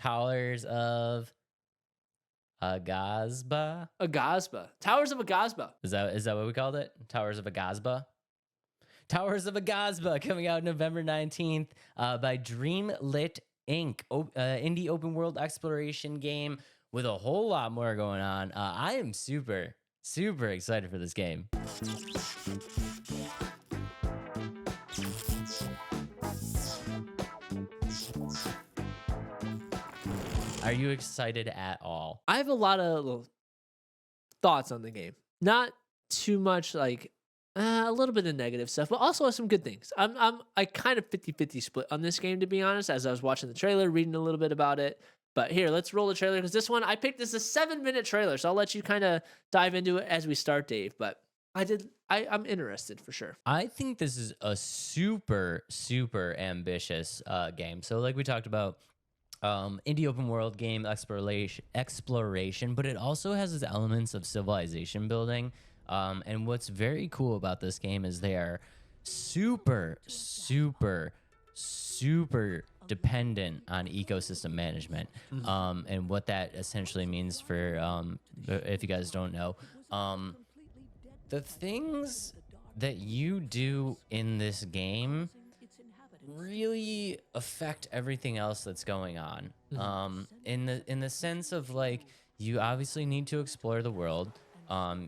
Towers of Aghasba. Aghasba. Towers of Aghasba. Is that what we called it? Towers of Aghasba. Towers of Aghasba coming out November 19th by Dreamlit Inc. Indie open world exploration game with a whole lot more going on. I am super, super excited for this game. Are you excited at all? I have a lot of little thoughts on the game. Not too much like a little bit of negative stuff, but also some good things. I kind of 50-50 split on this game, to be honest, as I was watching the trailer, reading a little bit about it. But here, let's roll the trailer, because this one I picked as a 7-minute trailer, so I'll let you kind of dive into it as we start, Dave. But I'm interested for sure. I think this is a super, super ambitious game. So like we talked about, indie open world game exploration, but it also has its elements of civilization building. And what's very cool about this game is they are super, super, super dependent on ecosystem management. And what that essentially means for, if you guys don't know, the things that you do in this game really affect everything else that's going on. In the sense of like, you obviously need to explore the world.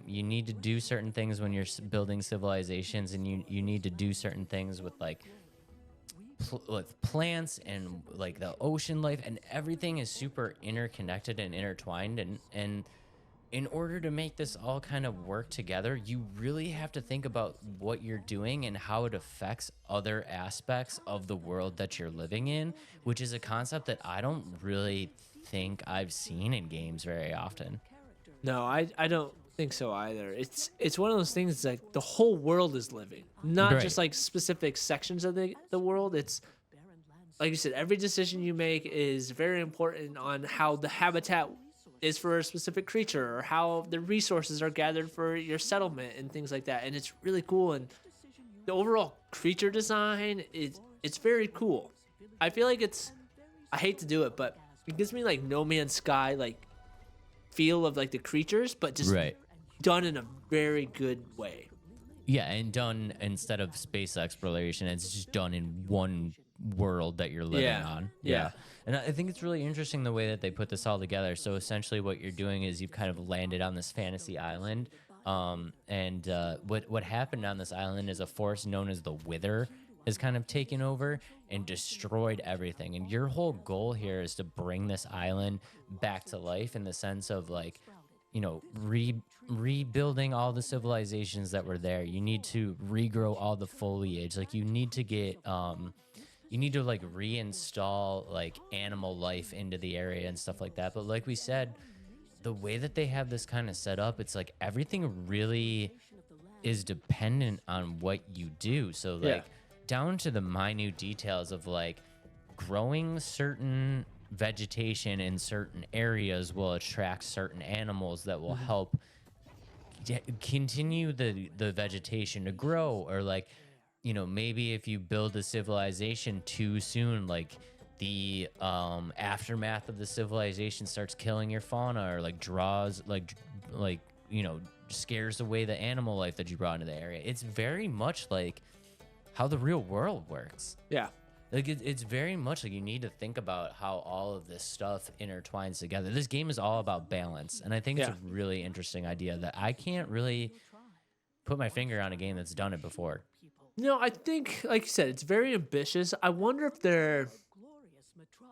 You need to do certain things when you're building civilizations, and you need to do certain things with like with plants and like the ocean life, and everything is super interconnected and intertwined, and in order to make this all kind of work together, you really have to think about what you're doing and how it affects other aspects of the world that you're living in, which is a concept that I don't really think I've seen in games very often. No, I don't think so either. It's one of those things like the whole world is living, not Right. just like specific sections of the world. It's like you said, every decision you make is very important on how the habitat is for a specific creature, or how the resources are gathered for your settlement and things like that. And it's really cool. And the overall creature design it's very cool. I feel like I hate to do it, but it gives me like No Man's Sky like feel of like the creatures, but just Right. done in a very good way. Yeah, and done instead of space exploration, it's just done in one world that you're living Yeah, on. yeah. And I think it's really interesting the way that they put this all together. So essentially what you're doing is you've kind of landed on this fantasy island. And what happened on this island is a force known as the Wither has kind of taken over and destroyed everything. And your whole goal here is to bring this island back to life, in the sense of like, you know, rebuilding all the civilizations that were there. You need to regrow all the foliage. Like you need to get you need to like reinstall like animal life into the area and stuff like that. But like we said, the way that they have this kind of set up, it's like everything really is dependent on what you do. So like Yeah. down to the minute details of like growing certain vegetation in certain areas will attract certain animals that will help continue the vegetation to grow. Or like, you know, maybe if you build a civilization too soon, like the aftermath of the civilization starts killing your fauna, or like draws like you know, scares away the animal life that you brought into the area. It's very much like how the real world works. Yeah. Like it's very much like you need to think about how all of this stuff intertwines together. This game is all about balance, and I think it's Yeah. a really interesting idea that I can't really put my finger on a game that's done it before. No, I think, like you said, it's very ambitious. I wonder if they're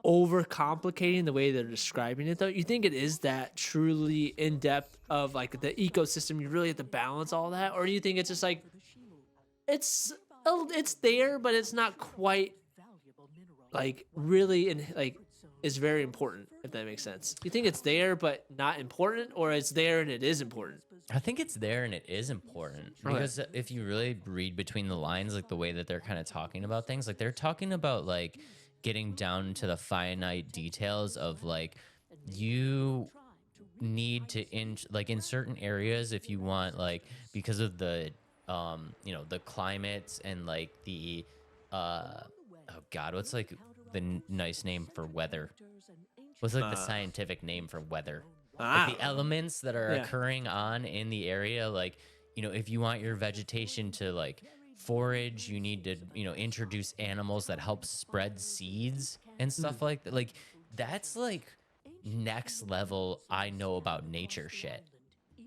overcomplicating the way they're describing it, though. You think it is that truly in depth of like the ecosystem? You really have to balance all that, or do you think it's just like it's there, but it's not quite like really in like is very important, if that makes sense? You think it's there but not important, or it's there and it is important? I think it's there and it is important, Okay. because if you really read between the lines, like the way that they're kind of talking about things, like they're talking about like getting down to the finite details of like you need to like in certain areas, if you want, like because of the you know, the climates and like the oh god, what's like the nice name for weather? What's like the Uh, scientific name for weather? Like I the don't know. elements that are Yeah. occurring on in the area, like, if you want your vegetation to like forage, you need to, introduce animals that help spread seeds and Mhm. stuff like that. Like that's like next level I know about nature shit.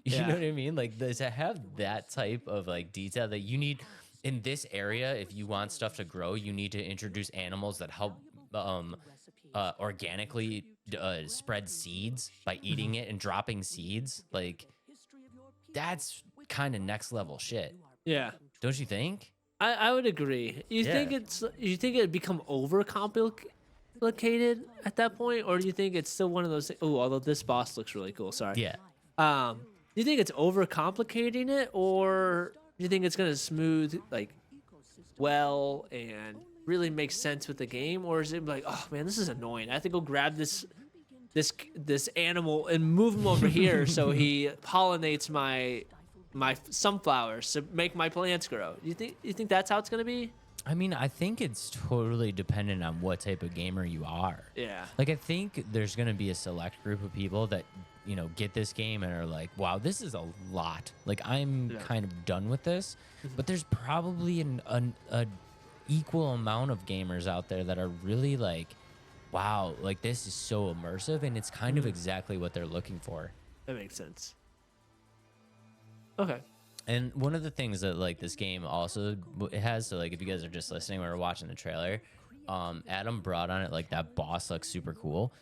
You know Yeah. what I mean? Like to have that type of like detail that you need in this area, if you want stuff to grow, you need to introduce animals that help um organically spread seeds by Mhm. eating it and dropping seeds. Like that's kind of next level shit, Yeah. don't you think? I would agree. Yeah. You think it'd become complicated at that point, or do you think it's still one of those? Oh, although this boss looks really cool. Sorry. Yeah. Do you think it's overcomplicating it, or do you think it's gonna smooth like well and really make sense with the game, or is it like, oh man, this is annoying. I have to go grab this animal and move him over here so he pollinates my sunflowers to make my plants grow. You think that's how it's gonna be? I mean, I think it's totally dependent on what type of gamer you are. Yeah. Like, I think there's going to be a select group of people that, get this game and are like, wow, this is a lot. Like, I'm Yeah. kind of done with this. Mhm. But there's probably a equal amount of gamers out there that are really like, wow, like, this is so immersive. And it's kind of Mhm. exactly what they're looking for. That makes sense. Okay. And one of the things that like this game also it has, so like if you guys are just listening or watching the trailer, Adam brought on it like that boss looks super cool.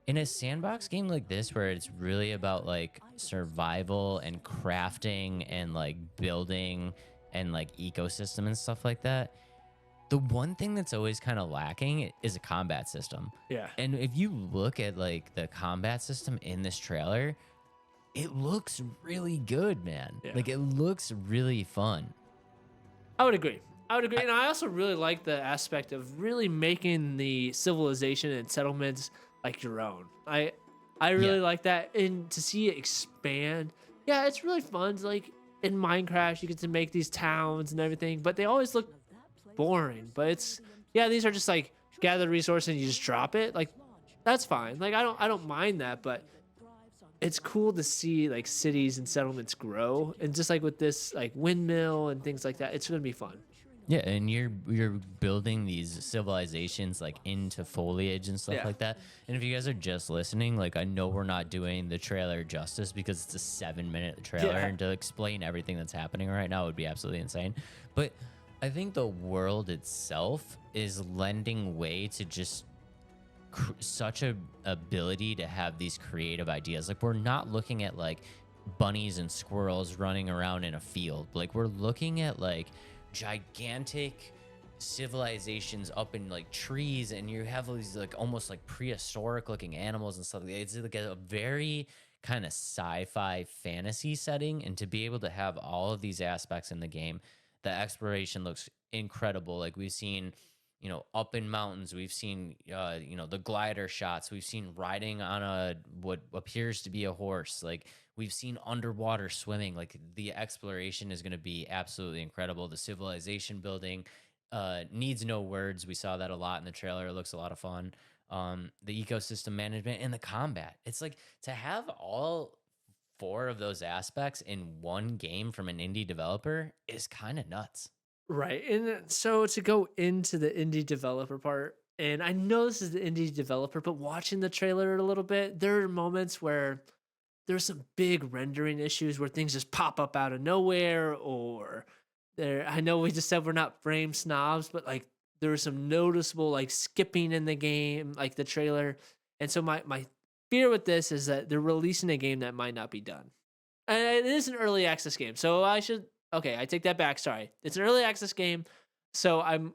In a sandbox game like this, where it's really about like survival and crafting and like building and like ecosystem and stuff like that, the one thing that's always kind of lacking is a combat system. Yeah. And if you look at like the combat system in this trailer, it looks really good, man. Yeah. Like it looks really fun. I would agree. I would agree. And I also really like the aspect of really making the civilization and settlements like your own. I Yeah. really like that. And to see it expand, yeah, it's really fun. It's like in Minecraft, you get to make these towns and everything, but they always look boring. But it's yeah, these are just like gather resources and you just drop it. Like that's fine. Like I don't mind that, but it's cool to see like cities and settlements grow. And just like with this like windmill and things like that, it's gonna be fun. Yeah, and you're building these civilizations like into foliage and stuff Yeah. like that. And if you guys are just listening, like I know we're not doing the trailer justice because it's a 7-minute trailer, Yeah. and to explain everything that's happening right now would be absolutely insane. But I think the world itself is lending way to just such a ability to have these creative ideas. Like we're not looking at like bunnies and squirrels running around in a field. Like we're looking at like gigantic civilizations up in like trees, and you have these like almost like prehistoric looking animals and stuff. It's like a very kind of sci-fi fantasy setting, and to be able to have all of these aspects in the game, the exploration looks incredible. Like we've seen, up in mountains, we've seen the glider shots, we've seen riding on a what appears to be a horse, like we've seen underwater swimming. Like the exploration is going to be absolutely incredible. The civilization building needs no words. We saw that a lot in the trailer. It looks a lot of fun. The ecosystem management and the combat, it's like to have all four of those aspects in one game from an indie developer is kind of nuts. Right. And so to go into the indie developer part, and I know this is the indie developer, but watching the trailer a little bit, there are moments where there's some big rendering issues where things just pop up out of nowhere, or I know we just said we're not frame snobs, but like there was some noticeable like skipping in the game, like the trailer. And so my fear with this is that they're releasing a game that might not be done. And it is an early access game. So I take that back. Sorry. It's an early access game. So I'm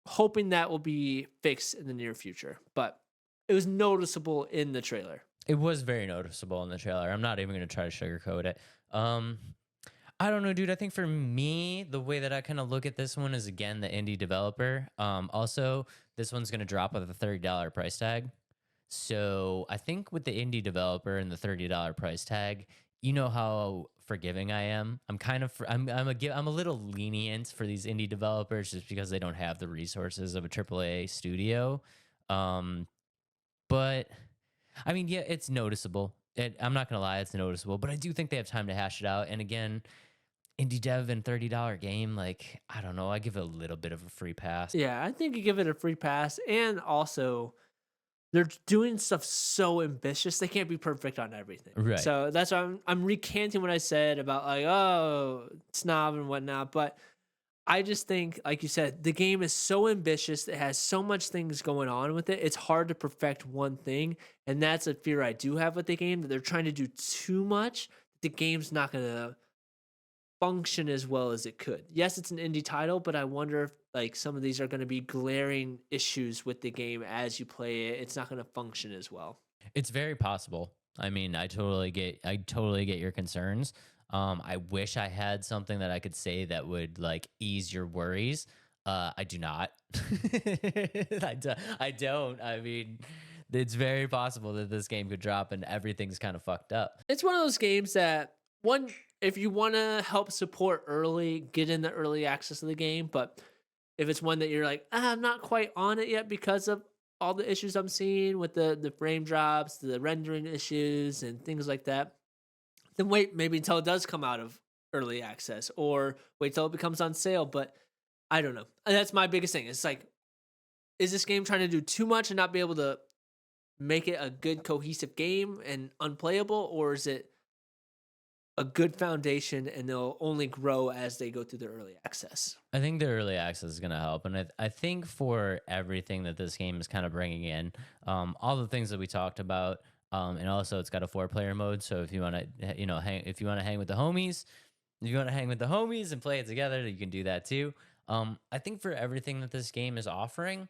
hoping that will be fixed in the near future. But it was noticeable in the trailer. It was very noticeable in the trailer. I'm not even going to try to sugarcoat it. I don't know, dude. I think for me, the way that I kind of look at this one is again the indie developer. Also, this one's going to drop with a $30 price tag. So I think with the indie developer and the $30 price tag, you know how forgiving I am. I'm kind of I'm a little lenient for these indie developers just because they don't have the resources of a AAA studio. But I mean, yeah, it's noticeable. I'm not gonna lie, it's noticeable, but I do think they have time to hash it out. And again, indie dev and $30 game, like I don't know, I give it a little bit of a free pass. Yeah, I think you give it a free pass, and also they're doing stuff so ambitious they can't be perfect on everything. Right. So that's why I'm recanting what I said about like, oh, snob and whatnot. But I just think, like you said, the game is so ambitious. It has so much things going on with it. It's hard to perfect one thing, and that's a fear I do have with the game, that they're trying to do too much. The game's not gonna function as well as it could. Yes, it's an indie title, but I wonder if like some of these are going to be glaring issues with the game as you play it. It's not going to function as well. It's very possible. I mean, I totally get your concerns. I wish I had something that I could say that would like ease your worries. I do not. I don't. I mean, it's very possible that this game could drop and everything's kind of fucked up. It's one of those games that one, if you want to help support early, get in the early access of the game. But if it's one that you're like, I'm not quite on it yet because of all the issues I'm seeing with the frame drops, the rendering issues, and things like that, then wait maybe until it does come out of early access, or wait till it becomes on sale. But I don't know. And that's my biggest thing. It's like, is this game trying to do too much and not be able to make it a good cohesive game and unplayable, or is it a good foundation and they'll only grow as they go through the early access? I think the early access is going to help. And I think for everything that this game is kind of bringing in, all the things that we talked about, and also it's got a 4-player mode. So if you want to, if you want to hang with the homies, and play it together, you can do that too. I think for everything that this game is offering,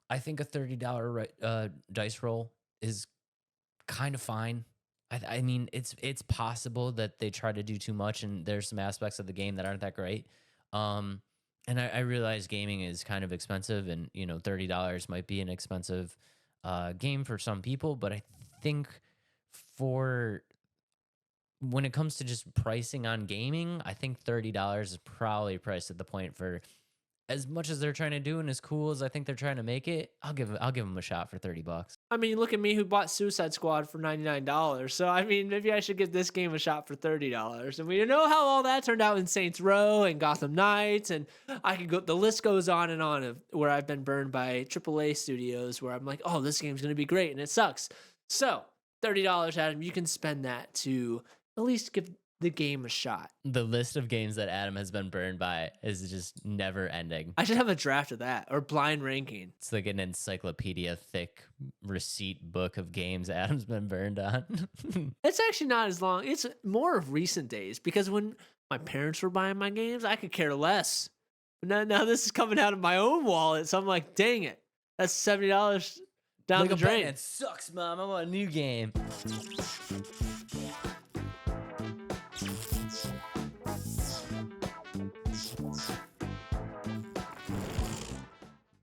I think a $30 dice roll is kind of fine. I mean, it's possible that they try to do too much, and there's some aspects of the game that aren't that great. And I realize gaming is kind of expensive, and $30 might be an expensive game for some people, but I think for when it comes to just pricing on gaming, I think $30 is probably priced at the point for as much as they're trying to do and as cool as I think they're trying to make it. I'll give them a shot for $30. I mean, look at me who bought Suicide Squad for $99. So, I mean, maybe I should give this game a shot for $30. And we know how all that turned out in Saints Row and Gotham Knights. And I could go, the list goes on and on of where I've been burned by AAA studios where I'm like, oh, this game's going to be great. And it sucks. So, $30, Adam, you can spend that to at least give the game a shot. The list of games that Adam has been burned by is just never ending. I should have a draft of that, or blind ranking. It's like an encyclopedia thick receipt book of games Adam's been burned on. It's actually not as long. It's more of recent days, because when my parents were buying my games, I could care less. But now this is coming out of my own wallet, so I'm like, dang it, that's $70 down the drain. It sucks, Mom. I want a new game.